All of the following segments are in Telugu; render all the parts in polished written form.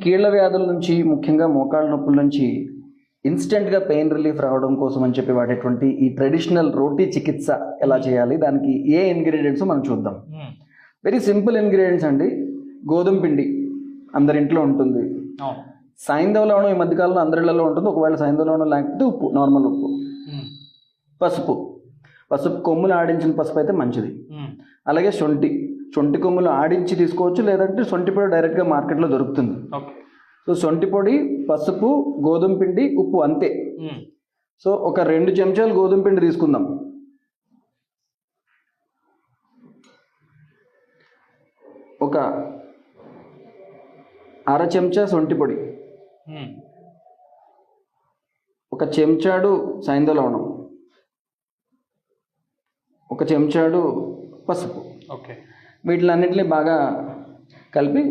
కీళ్ళ వ్యాధుల నుంచి, ముఖ్యంగా మోకాళ్ళ నొప్పుల నుంచి ఇన్స్టెంట్గా పెయిన్ రిలీఫ్ రావడం కోసం అని చెప్పి వాడేటువంటి ఈ ట్రెడిషనల్ రోటీ చికిత్స ఎలా చేయాలి, దానికి ఏ ఇంగ్రీడియంట్స్ మనం చూద్దాం. వెరీ సింపుల్ ఇంగ్రీడియంట్స్ అండి. గోధుమ పిండి అందరి ఇంట్లో ఉంటుంది. సైంధవ లవణం ఈ మధ్యకాలంలో అందరిళ్లలో ఉంటుంది. ఒకవేళ సైంధవ లవణం లేకపోతే ఉప్పు, నార్మల్ ఉప్పు. పసుపు కొమ్ములు ఆడించిన పసుపు అయితే మంచిది. అలాగే శొంఠి కొమ్ములు ఆడించి తీసుకోవచ్చు, లేదంటే శొంఠి పొడి డైరెక్ట్గా మార్కెట్లో దొరుకుతుంది. సో శొంఠి పొడి, పసుపు, గోధుమ పిండి, ఉప్పు అంతే. సో ఒక 2 చెంచాలు గోధుమ పిండి తీసుకుందాం. ఒక 1/2 చెంచా శొంఠి పొడి, 1 చెంచాడు సైంధవ లవణం, 1 చెంచాడు పసుపు. వీటిలన్నింటినీ బాగా కలిపి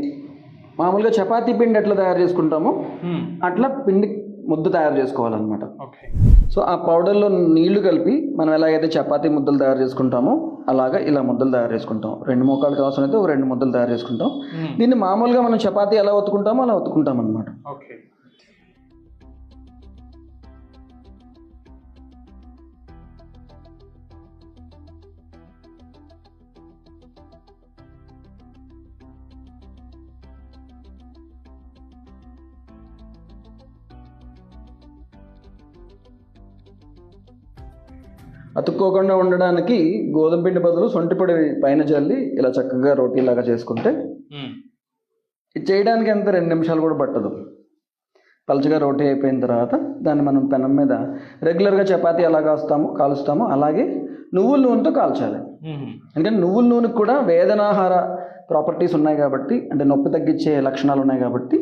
మామూలుగా చపాతీ పిండి ఎట్లా తయారు చేసుకుంటామో అట్లా పిండి ముద్ద తయారు చేసుకోవాలన్నమాట. సో ఆ పౌడర్లో నీళ్లు కలిపి మనం ఎలాగైతే చపాతీ ముద్దలు తయారు చేసుకుంటామో అలాగా ఇలా ముద్దలు తయారు చేసుకుంటాం. 2 మోకాళ్ళకి అవసరం అయితే 2 ముద్దలు తయారు చేసుకుంటాం. దీన్ని మామూలుగా మనం చపాతీ ఎలా ఒత్తుకుంటామో అలా ఒత్తుకుంటాం అన్నమాట. అతుక్కోకుండా ఉండడానికి గోధుమ పిండి బదులు శొంఠి పొడి పైన చల్లి ఇలా చక్కగా రోటీలాగా చేసుకుంటే ఇది చేయడానికి ఎంత 2 నిమిషాలు కూడా పట్టదు. పలచగా రోటీ అయిపోయిన తర్వాత దాన్ని మనం పెనం మీద రెగ్యులర్గా చపాతీ ఎలా కాలుస్తామో అలాగే నువ్వుల నూనెతో కాల్చాలి. ఎందుకంటే నువ్వుల నూనెకి కూడా వేదనాహార ప్రాపర్టీస్ ఉన్నాయి కాబట్టి, అంటే నొప్పి తగ్గించే లక్షణాలు ఉన్నాయి కాబట్టి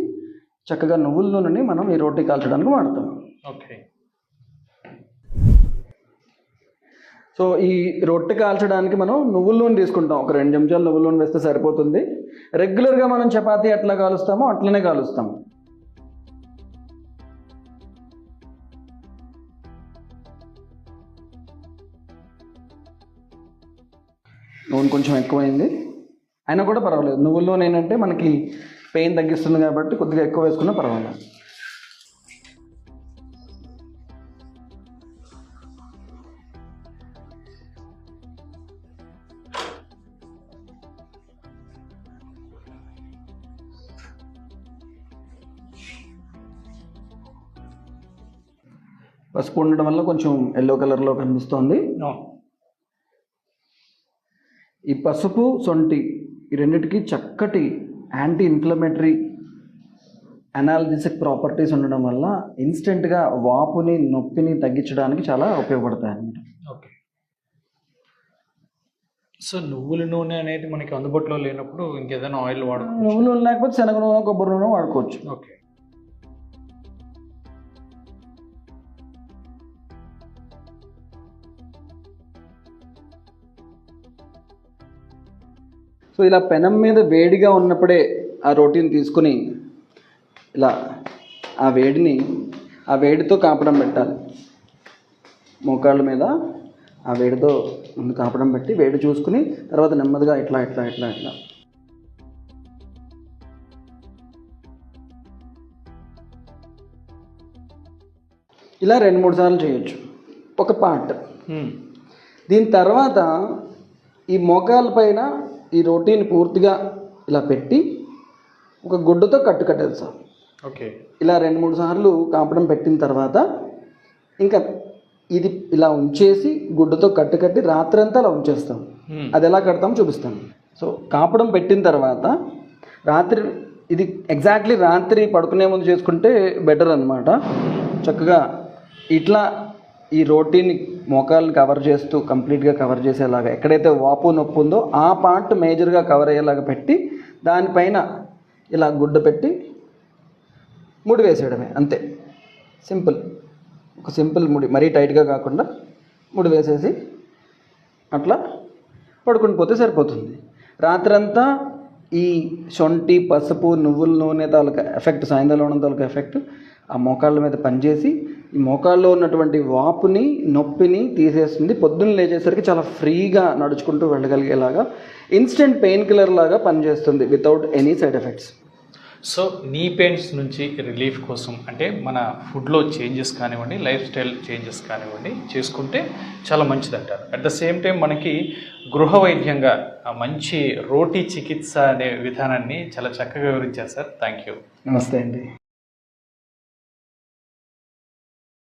చక్కగా నువ్వుల నూనెని మనం ఈ రోటీ కాల్చడానికి వాడతాం. సో ఈ రొట్టె కాల్చడానికి మనం నువ్వుల నూనె తీసుకుంటాం. ఒక 2 చెంచాలు నువ్వుల నూనె వేస్తే సరిపోతుంది. రెగ్యులర్గా మనం చపాతీ ఎట్లా కాలుస్తామో అట్లనే కాలుస్తాము. నూనె కొంచెం ఎక్కువైంది అయినా కూడా పర్వాలేదు. నువ్వుల నూనె ఏంటంటే మనకి పెయిన్ తగ్గిస్తుంది కాబట్టి కొద్దిగా ఎక్కువ వేసుకున్నా పర్వాలేదు. పసుపు ఉండడం వల్ల కొంచెం ఎల్లో కలర్లో కనిపిస్తోంది. ఈ పసుపు, శొంఠి ఈ రెండిటికి చక్కటి యాంటీ ఇన్ఫ్లమేటరీ, అనాల్జెసిక్ ప్రాపర్టీస్ ఉండడం వల్ల ఇన్స్టెంట్గా వాపుని, నొప్పిని తగ్గించడానికి చాలా ఉపయోగపడతాయి అన్నమాట. సో నువ్వుల నూనె అనేది మనకి అందుబాటులో లేనప్పుడు ఇంకేదైనా ఆయిల్ వాడుకోవచ్చు. నువ్వుల నూనె లేకపోతే శనగ నూనె, కొబ్బరి నూనె వాడుకోవచ్చు. సో ఇలా పెనం మీద వేడిగా ఉన్నప్పుడే ఆ రోటీని తీసుకుని ఇలా ఆ వేడితో కాపడం పెట్టాలి. మోకాళ్ళ మీద ఆ వేడితో ముందు కాపడం పెట్టి వేడి చూసుకుని తర్వాత నెమ్మదిగా ఇట్లా ఇలా 2-3 సార్లు చేయొచ్చు ఒక పార్ట్. దీని తర్వాత ఈ మోకాళ్ళ పైన ఈ రోటీని పూర్తిగా ఇలా పెట్టి ఒక గుడ్డతో కట్టేస్తాం. ఇలా 2-3 సార్లు కాపడం పెట్టిన తర్వాత ఇంకా ఇది ఇలా ఉంచేసి గుడ్డతో కట్టి రాత్రంతా అలా ఉంచేస్తాం. అది ఎలా కడతామో చూపిస్తాను. సో కాపడం పెట్టిన తర్వాత రాత్రి, ఇది ఎగ్జాక్ట్లీ రాత్రి పడుకునే ముందు చేసుకుంటే బెటర్ అన్నమాట. చక్కగా ఇట్లా ఈ రోటీని మోకాళ్ళని కంప్లీట్గా కవర్ చేసేలాగా, ఎక్కడైతే వాపు నొప్పి ఉందో ఆ పార్ట్ మేజర్గా కవర్ అయ్యేలాగా పెట్టి దానిపైన ఇలా గుడ్డ పెట్టి ముడి వేసేయడమే, అంతే. ఒక సింపుల్ ముడి, మరీ టైట్గా కాకుండా ముడి వేసేసి అట్లా పడుకుని పోతే సరిపోతుంది. రాత్రంతా ఈ శొంఠి, పసుపు, నువ్వుల నూనె తాలూకా ఎఫెక్ట్, సైంధవ లవణం తాలూకా ఎఫెక్ట్ ఆ మోకాళ్ళ మీద పనిచేసి ఈ మోకాళ్ళలో ఉన్నటువంటి వాపుని, నొప్పిని తీసేస్తుంది. పొద్దున్న లేచేసరికి చాలా ఫ్రీగా నడుచుకుంటూ వెళ్ళగలిగేలాగా ఇన్స్టెంట్ పెయిన్ కిల్లర్ లాగా పనిచేస్తుంది without any side effects. So నీ పెయిన్స్ నుంచి రిలీఫ్ కోసం అంటే మన ఫుడ్లో చేంజెస్ కానివ్వండి, లైఫ్ స్టైల్ చేంజెస్ కానివ్వండి చేసుకుంటే చాలా మంచిది అంటారు. అట్ ద సేమ్ టైం మనకి గృహ వైద్యంగా మంచి రోటీ చికిత్స అనే విధానాన్ని చాలా చక్కగా వివరించారు సార్. Thank you. నమస్తే అండి.